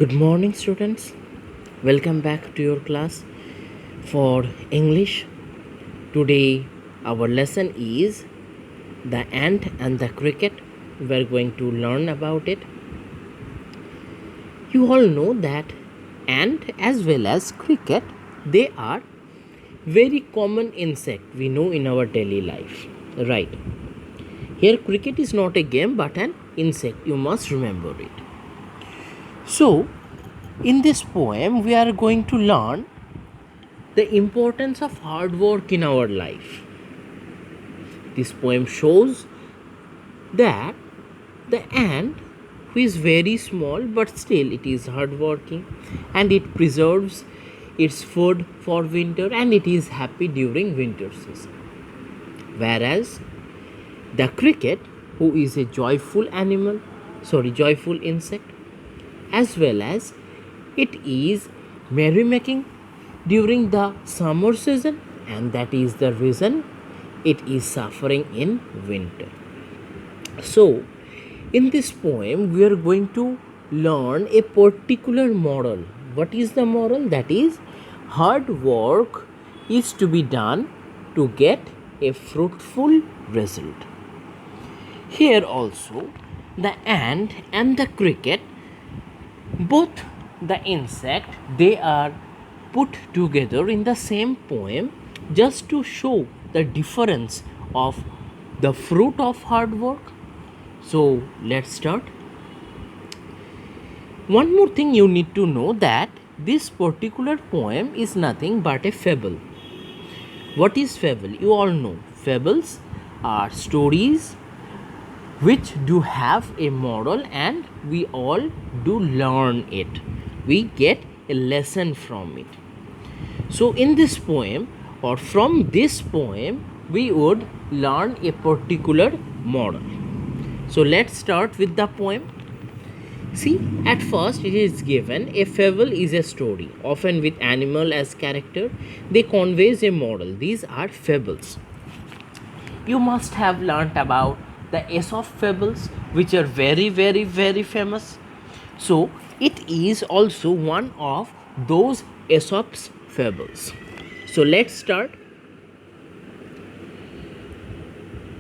Good morning, students. Welcome back to your class for English. Today, our lesson is the ant and the cricket. We are going to learn about it. You all know that ant as well as cricket, they are very common insect we know in our daily life. Right. Here, cricket is not a game but an insect. You must remember it. So, in this poem, we are going to learn the importance of hard work in our life. This poem shows that the ant, who is very small but still it is hard working, and it preserves its food for winter, and it is happy during winter season. Whereas the cricket, who is a joyful insect, as well as it is merrymaking during the summer season, and that is the reason it is suffering in winter. So, in this poem, we are going to learn a particular moral. What is the moral? That is, hard work is to be done to get a fruitful result. Here also, the ant and the cricket, both the insect, they are put together in the same poem just to show the difference of the fruit of hard work. So let's start. One more thing you need to know, that this particular poem is nothing but a fable. What is fable? You all know fables are stories which do have a moral, and we all do learn it. We get a lesson from it. So in this poem, or from this poem, we would learn a particular moral. So let's start with the poem. See, at first it is given a fable is a story, often with animal as character. They conveys a moral. These are fables. You must have learnt about the Aesop fables, which are very, very, very famous. So it is also one of those Aesop's fables. So let's start.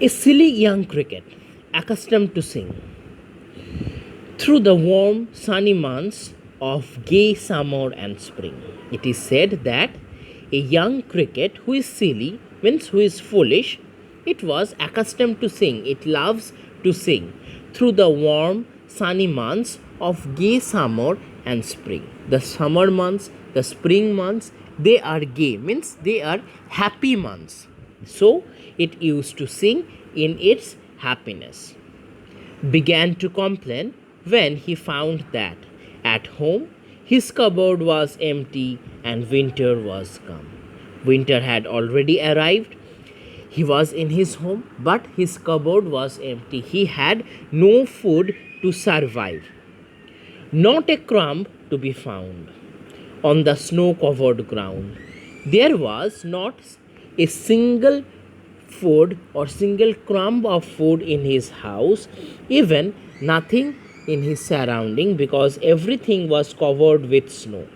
A silly young cricket, accustomed to sing through the warm, sunny months of gay summer and spring. It is said that a young cricket who is silly, means who is foolish, it was accustomed to sing. It loves to sing through the warm, sunny months of gay summer and spring. The summer months, the spring months, they are gay, means they are happy months. So it used to sing in its happiness. Began to complain when he found that at home his cupboard was empty and winter was come. Winter had already arrived. He was in his home, but his cupboard was empty. He had no food to survive. Not a crumb to be found on the snow-covered ground. There was not a single food or single crumb of food in his house, even nothing in his surrounding, because everything was covered with snow.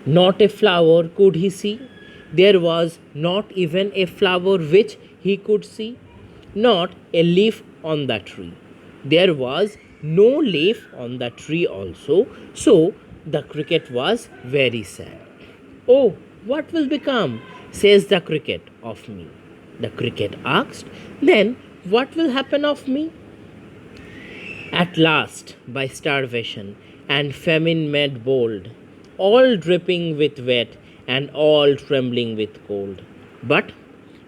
Not a flower could he see. There was not even a flower which he could see, not a leaf on the tree. There was no leaf on the tree also, so the cricket was very sad. Oh, what will become, says the cricket, of me? The cricket asked, then what will happen of me? At last, by starvation and famine made bold, all dripping with wet and all trembling with cold. But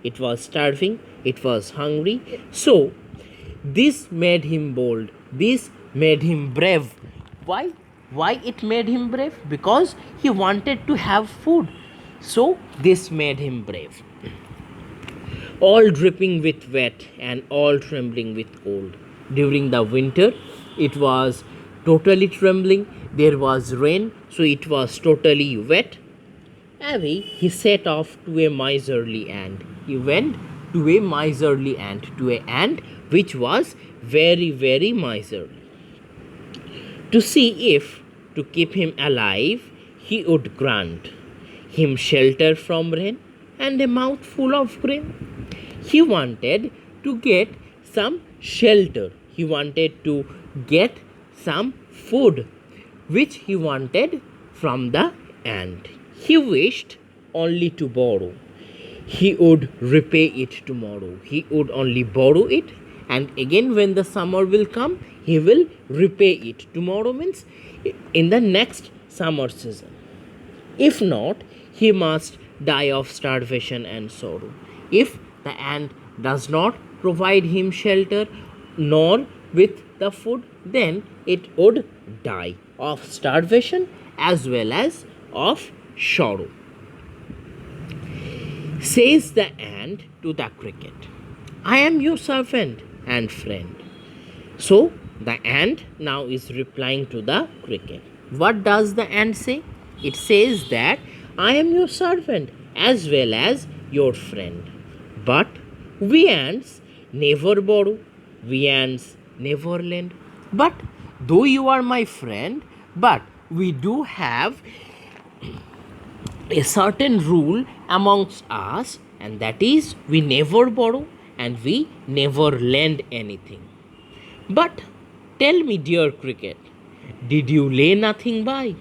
it was starving, it was hungry, so this made him bold, this made him brave. Why? Why it made him brave? Because he wanted to have food. So this made him brave. All dripping with wet and all trembling with cold. During the winter, it was totally trembling. There was rain, so it was totally wet. Away he set off to a miserly ant. He went to a miserly ant, to an ant which was very, very miserly, to see if to keep him alive, he would grant him shelter from rain and a mouthful of grain. He wanted to get some shelter. He wanted to get some food which he wanted from the ant. He wished only to borrow. He would repay it tomorrow. He would only borrow it, and again when the summer will come, he will repay it. Tomorrow means in the next summer season. If not, he must die of starvation and sorrow. If the ant does not provide him shelter nor with the food, then it would die of starvation as well as of sorrow. Says the ant to the cricket, I am your servant and friend. So the ant now is replying to the cricket. What does the ant say? It says that I am your servant as well as your friend. But we ants never borrow, we ants never lend. But though you are my friend, but we do have a certain rule amongst us, and that is we never borrow and we never lend anything. But tell me, dear cricket, did you lay nothing by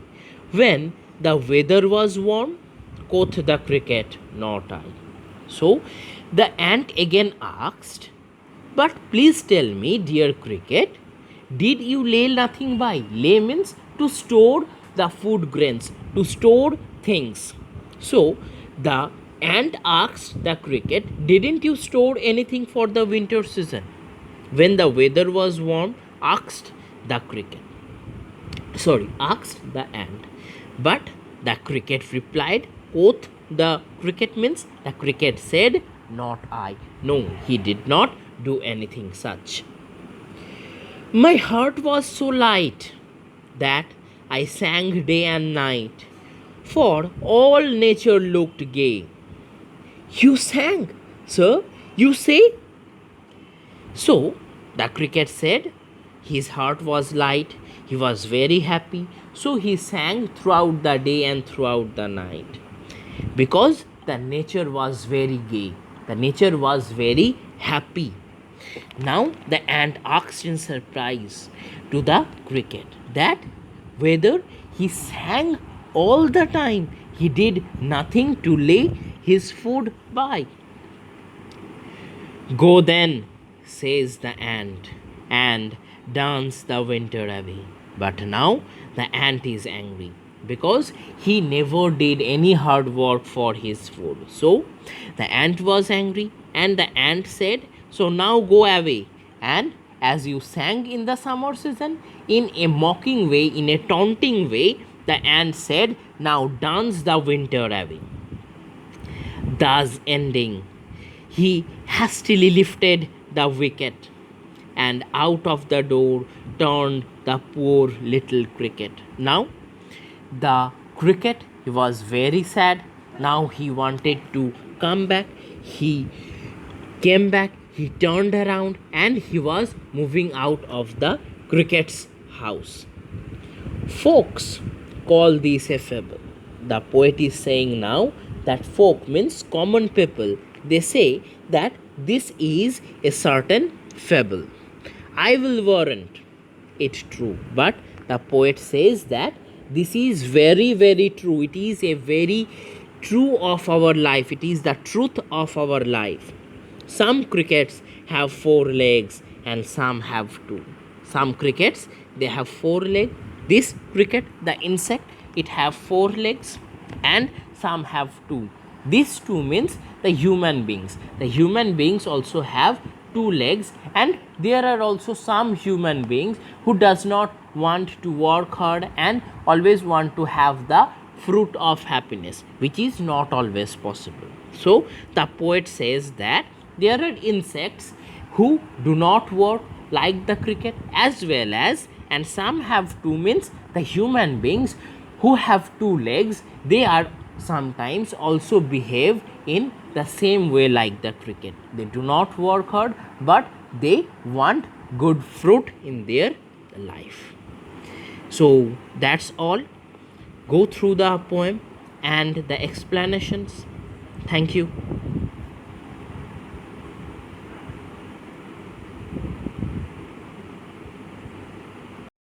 when the weather was warm? Quoth the cricket, not I. So the ant again asked, but please tell me, dear cricket, did you lay nothing by? Lay means to store the food grains, to store things. So the ant asked the cricket, didn't you store anything for the winter season? When the weather was warm, asked the cricket. Asked the ant. But the cricket replied, quoth the cricket means the cricket said, not I. No, he did not do anything such. My heart was so light that I sang day and night, for all nature looked gay. You sang, sir, you say? So the cricket said his heart was light, he was very happy, so he sang throughout the day and throughout the night. Because the nature was very gay, the nature was very happy. Now the ant asked in surprise to the cricket that whether he sang all the time, he did nothing to lay his food by. Go then, says the ant, and dance the winter away. But now the ant is angry because he never did any hard work for his food. So the ant was angry, and the ant said, so now go away, and as you sang in the summer season, in a mocking way, in a taunting way, the ant said, now dance the winter away. Thus ending, he hastily lifted the wicket, and out of the door turned the poor little cricket. Now the cricket, he was very sad. Now he wanted to come back. He came back, he turned around, and he was moving out of the cricket's house. Folks call this a fable. The poet is saying now that folk means common people. They say that this is a certain fable. I will warrant it true, but the poet says that this is very, very true. It is a very true of our life. It is the truth of our life. Some crickets have 4 legs and some have 2. Some crickets, they have 4 legs. This cricket, the insect, it have 4 legs, and some have 2. These 2 means the human beings. The human beings also have 2 legs, and there are also some human beings who does not want to work hard and always want to have the fruit of happiness, which is not always possible. So the poet says that there are insects who do not work like the cricket, as well as, and some have 2 means the human beings who have 2 legs, they are sometimes also behave in the same way like the cricket. They do not work hard, but they want good fruit in their life. So that's all. Go through the poem and the explanations. Thank you.